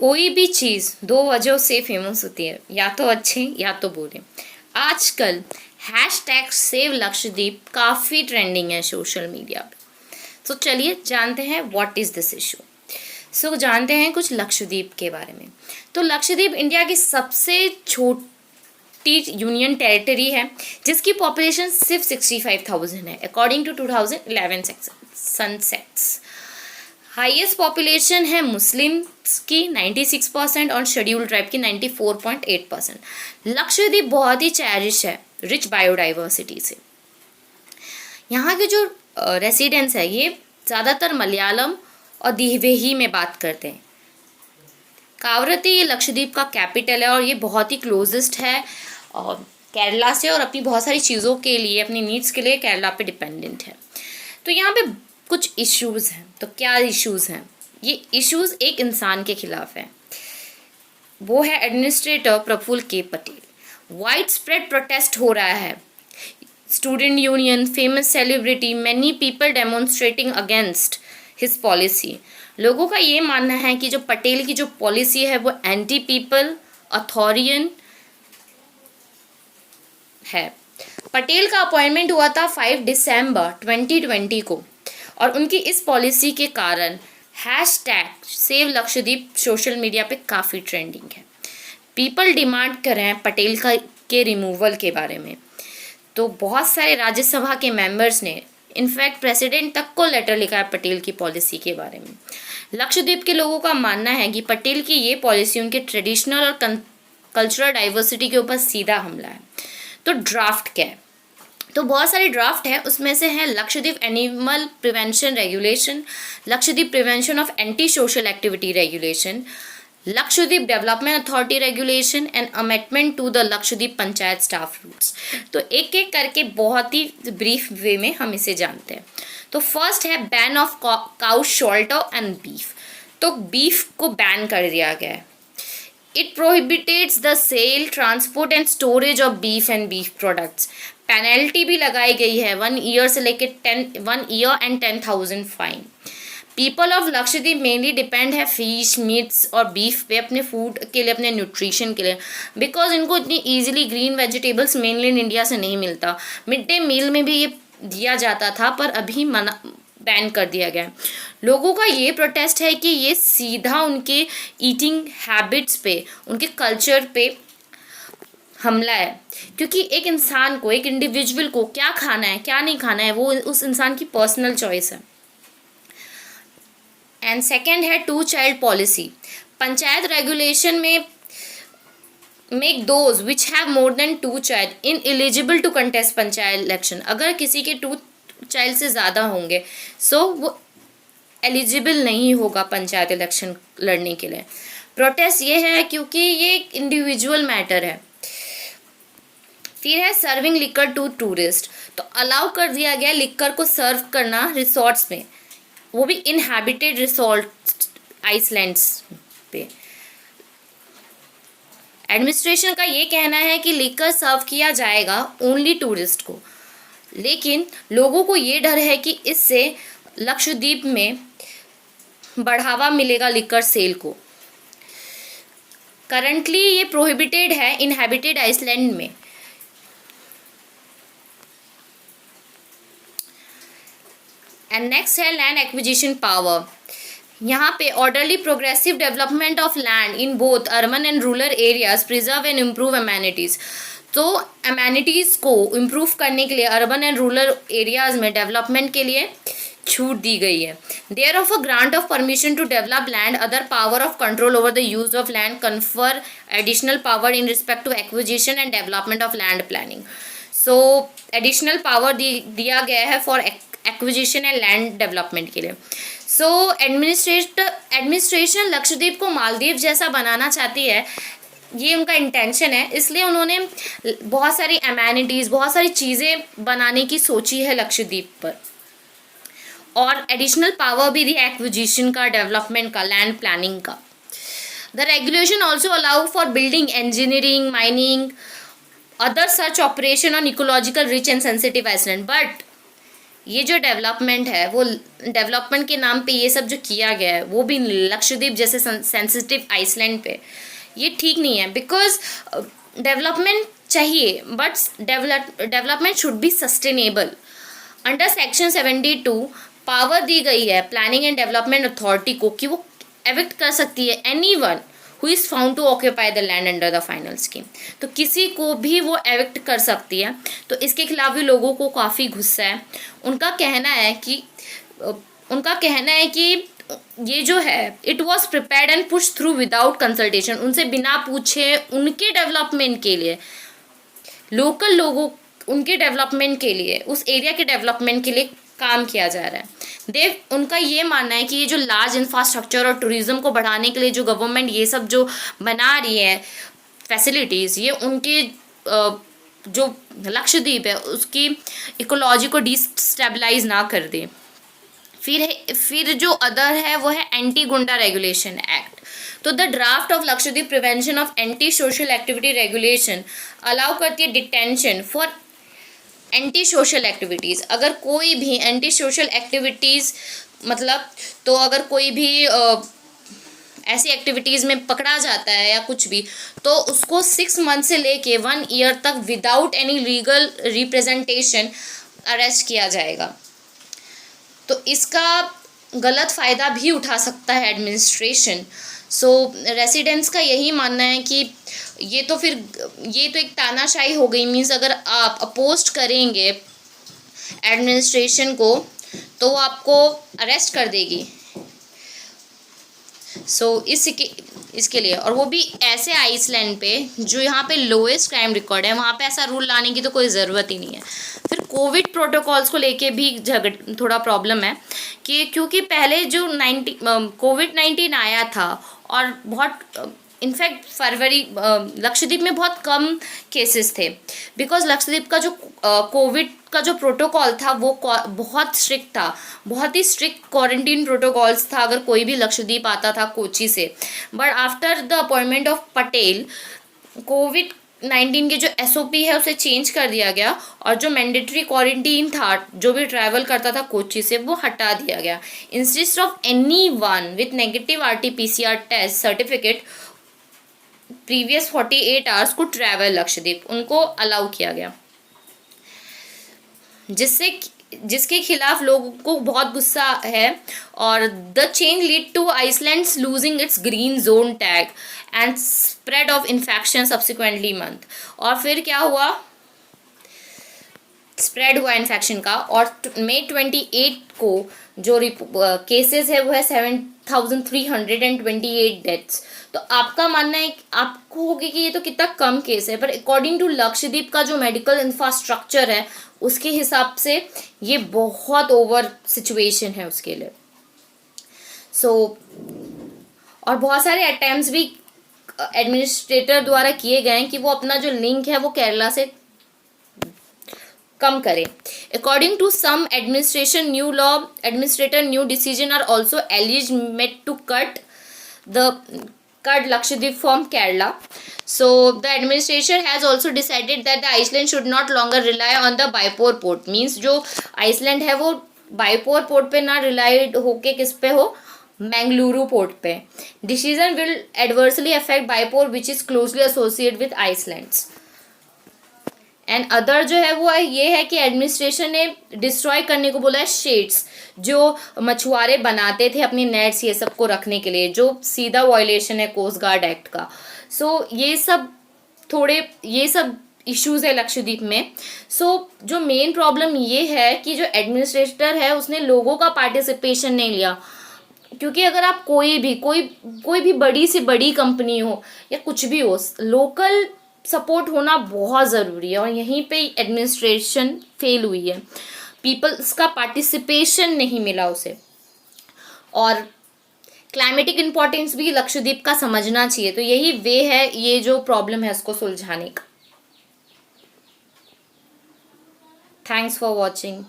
कोई भी चीज़ दो वजहों से फेमस होती है, या तो अच्छे या तो बुरे। आजकल हैशटैग सेव लक्षद्वीप काफ़ी ट्रेंडिंग है सोशल मीडिया पे। तो चलिए जानते हैं व्हाट इज़ दिस इशू। जानते हैं कुछ लक्षद्वीप के बारे में। तो लक्षद्वीप इंडिया की सबसे छोटी यूनियन टेरिटरी है जिसकी पॉपुलेशन सिर्फ 65,000 है according to 2011 census. Highest population है मुस्लिम्स की 96% और शेड्यूल्ड ट्राइब की 94.8%। लक्षद्वीप बहुत ही चैरिश है रिच बायोडाइवर्सिटी से। यहाँ के जो रेसिडेंट्स है ये ज़्यादातर मलयालम और दिवेही में बात करते हैं। कावरत्ती ये लक्षद्वीप का कैपिटल है और ये बहुत ही क्लोजेस्ट है और केरला से, और अपनी बहुत सारी चीज़ों के लिए, अपनी नीड्स के लिए केरला पे डिपेंडेंट है। तो यहाँ पे कुछ इश्यूज़ हैं। तो क्या इश्यूज़ हैं? ये इश्यूज़ एक इंसान के खिलाफ है, वो है एडमिनिस्ट्रेटर प्रफुल्ल के पटेल। वाइड स्प्रेड प्रोटेस्ट हो रहा है। Student union, famous celebrity, many people demonstrating against his policy. लोगों का ये मानना है कि जो पटेल की जो पॉलिसी है वो एंटी पीपल, अथॉरियन है। पटेल का अपॉइंटमेंट हुआ था 5 दिसंबर 2020 को और उनकी इस पॉलिसी के कारण hashtag save Lakshadweep social media पे काफ़ी ट्रेंडिंग है। पीपल डिमांड कर रहे हैं पटेल के रिमूवल के बारे में। तो बहुत सारे राज्यसभा के मेंबर्स ने इनफैक्ट प्रेसिडेंट तक को लेटर लिखा है पटेल की पॉलिसी के बारे में। लक्षद्वीप के लोगों का मानना है कि पटेल की ये पॉलिसी उनके ट्रेडिशनल और कल्चरल डाइवर्सिटी के ऊपर सीधा हमला है। तो ड्राफ्ट क्या है? तो बहुत सारे ड्राफ्ट है, उसमें से है Lakshadweep animal prevention regulation, Lakshadweep prevention of anti social activity regulation, Lakshadweep development authority regulation and amendment to the Lakshadweep panchayat staff rules. तो एक एक करके बहुत ही ब्रीफ वे में हम इसे जानते हैं। तो फर्स्ट है ban of cow slaughter and beef. तो बीफ को बैन कर दिया गया है। It prohibits the sale, transport and storage of beef and beef products. Penalty भी लगाई गई है 1 ईयर से लेके 1 year and 10,000 fine. People of Lakshadweep mainly depend है फिश, मीट्स और बीफ पे अपने फूड के लिए, अपने न्यूट्रिशन के लिए, बिकॉज इनको इतनी easily green vegetables mainly in India से नहीं मिलता। मिड डे मील में भी ये दिया जाता था पर अभी मना बैन कर दिया गया। लोगों का ये प्रोटेस्ट है कि ये सीधा उनके ईटिंग हैबिट्स पे, उनके कल्चर पे हमला है, क्योंकि एक इंसान को, एक इंडिविजुअल को क्या खाना है क्या नहीं खाना है वो उस इंसान की पर्सनल चॉइस है। एंड सेकेंड है 2 चाइल्ड पॉलिसी। पंचायत रेगुलेशन में make those which have more than 2 child ineligible to contest panchayat election. अगर किसी के 2 चाइल्ड से ज़्यादा होंगे सो वो एलिजिबल नहीं होगा पंचायत इलेक्शन लड़ने के लिए। प्रोटेस्ट ये है क्योंकि ये एक इंडिविजुअल मैटर है। फिर है सर्विंग लिकर टू टूरिस्ट। तो अलाउ कर दिया गया लिकर को सर्व करना रिसोर्ट्स में, वो भी इनहैबिटेड रिसोर्ट आइसलैंड्स पे। एडमिनिस्ट्रेशन का ये कहना है कि लिकर सर्व किया जाएगा ओनली टूरिस्ट को, लेकिन लोगों को ये डर है कि इससे लक्षद्वीप में बढ़ावा मिलेगा लिकर सेल को। करंटली ये प्रोहिबिटेड है इनहैबिटेड आइसलैंड में। एंड नेक्स्ट है लैंड एक्विजिशन पावर। यहाँ पे orderly progressive development of land in both urban and rural areas, preserve and improve amenities. तो अमेनिटीज़ को इम्प्रूव करने के लिए अर्बन एंड रूरल एरियाज में डेवलपमेंट के लिए छूट दी गई है। Thereof a grant of permission to develop land, other power of control over the use of land, confer additional power in respect to acquisition and development of land planning. So additional power दिया गया है for acquisition and land development के लिए। So administration Lakshadweep को मालदीव जैसा बनाना चाहती है, ये उनका इंटेंशन है, इसलिए उन्होंने बहुत सारी अमेनिटीज़, बहुत सारी चीज़ें बनाने की सोची है लक्षद्वीप पर, और एडिशनल पावर भी दी एक्विजिशन का, डेवलपमेंट का, लैंड प्लानिंग का। The regulation also allow for building, engineering, mining, other search operation on ecological rich and sensitive island, but ये जो डेवलपमेंट है वो डेवलपमेंट के नाम पे ये सब जो किया गया है वो भी लक्षद्वीप जैसे सेंसिटिव आइसलैंड पे, ये ठीक नहीं है। बिकॉज डेवलपमेंट चाहिए but development should be sustainable. Under section 72 power दी गई है प्लानिंग एंड डेवलपमेंट अथॉरिटी को कि वो एविक्ट कर सकती है anyone who is found to occupy the land under the final scheme. तो किसी को भी वो एविक्ट कर सकती है। तो इसके खिलाफ भी लोगों को काफ़ी गुस्सा है। उनका कहना है कि ये जो है it was prepared and push through without consultation. उनसे बिना पूछे उनके डेवलपमेंट के लिए, लोकल लोगों उनके डेवलपमेंट के लिए, उस एरिया के डेवलपमेंट के लिए काम किया जा रहा है। उनका ये मानना है कि ये जो लार्ज इंफ्रास्ट्रक्चर और टूरिज्म को बढ़ाने के लिए जो गवर्नमेंट ये सब जो बना रही है फैसिलिटीज़, ये उनके जो लक्षद्वीप है उसकी इकोलॉजी को डिस्टेबलाइज ना कर दे। फिर जो अदर है वो है एंटी गुंडा रेगुलेशन एक्ट। तो the draft of Lakshadweep prevention of anti social activity regulation allow करती है detention for anti social activities. अगर कोई भी एंटी सोशल एक्टिविटीज़ मतलब, तो अगर कोई भी ऐसी एक्टिविटीज़ में पकड़ा जाता है या कुछ भी, तो उसको 6 मंथ से लेके 1 ईयर तक without any legal representation arrest किया जाएगा। तो इसका गलत फ़ायदा भी उठा सकता है एडमिनिस्ट्रेशन। सो रेसिडेंट्स का यही मानना है कि ये तो एक तानाशाही हो गई। मीन्स अगर आप अपोस्ट करेंगे एडमिनिस्ट्रेशन को तो वो आपको अरेस्ट कर देगी। सो इसके लिए, और वो भी ऐसे आइसलैंड पे जो यहाँ पे लोएस्ट क्राइम रिकॉर्ड है, वहाँ पे ऐसा रूल लाने की तो कोई ज़रूरत ही नहीं है। फिर कोविड प्रोटोकॉल्स को लेके भी थोड़ा प्रॉब्लम है कि क्योंकि पहले जो कोविड-19 आया था और बहुत इनफैक्ट फरवरी लक्षद्वीप में बहुत कम केसेस थे। बिकॉज लक्षद्वीप का जो कोविड का जो प्रोटोकॉल था वो बहुत स्ट्रिक्ट था, बहुत ही स्ट्रिक्ट क्वारंटीन प्रोटोकॉल्स था अगर कोई भी लक्षद्वीप आता था कोची से। But after the appointment of Patel, कोविड-19 के जो SOP है उसे चेंज कर दिया गया और जो मैंडेटरी क्वारंटीन था जो भी ट्रैवल करता था कोची से वो हटा दिया गया। Instead of anyone with negative RT-PCR test certificate previous 48 hours को ट्रैवल लक्षद्वीप, उनको अलाउ किया गया, जिसके खिलाफ लोगों को बहुत गुस्सा है। और the change lead to islands losing its green zone tag and spread of infection subsequently month. और फिर क्या हुआ, स्प्रेड हुआ इन्फेक्शन का, और May 28 को जो केसेस है वो है 7,328 डेथ्स। तो आपका मानना है, आपको होगी कि ये तो कितना कम केस है, पर अकॉर्डिंग टू लक्षद्वीप का जो मेडिकल इंफ्रास्ट्रक्चर है उसके हिसाब से ये बहुत ओवर सिचुएशन है उसके लिए। और बहुत सारे अटेम्प्ट्स भी एडमिनिस्ट्रेटर द्वारा किए गए हैं कि वो अपना जो लिंक है वो केरला से कम करें। According to some administrator new decision are also alleged meant to cut Lakshadweep from Kerala. So the administration has also decided that the Iceland should not longer rely on the Baipur port. Means जो Iceland है वो बाइपोर port पे ना relied होके किस पे हो, Mangaluru port पे। Decision will adversely affect Baipur which is closely associated with Iceland. And other जो है वो ये है कि एडमिनिस्ट्रेशन ने डिस्ट्रॉय करने को बोला है शेड्स जो मछुआरे बनाते थे अपनी नेट्स ये सब को रखने के लिए, जो सीधा वायलेशन है कोस्ट गार्ड एक्ट का। ये सब इश्यूज है लक्षद्वीप में। जो मेन प्रॉब्लम ये है कि जो एडमिनिस्ट्रेटर है उसने लोगों का पार्टिसिपेशन नहीं लिया। क्योंकि अगर आप कोई भी बड़ी से बड़ी कंपनी हो या कुछ भी हो, लोकल सपोर्ट होना बहुत ज़रूरी है, और यहीं पे एडमिनिस्ट्रेशन फेल हुई है। पीपल्स का पार्टिसिपेशन नहीं मिला उसे, और क्लाइमेटिक इम्पोर्टेंस भी लक्षद्वीप का समझना चाहिए। तो यही वे है ये जो प्रॉब्लम है उसको सुलझाने का। Thanks for watching.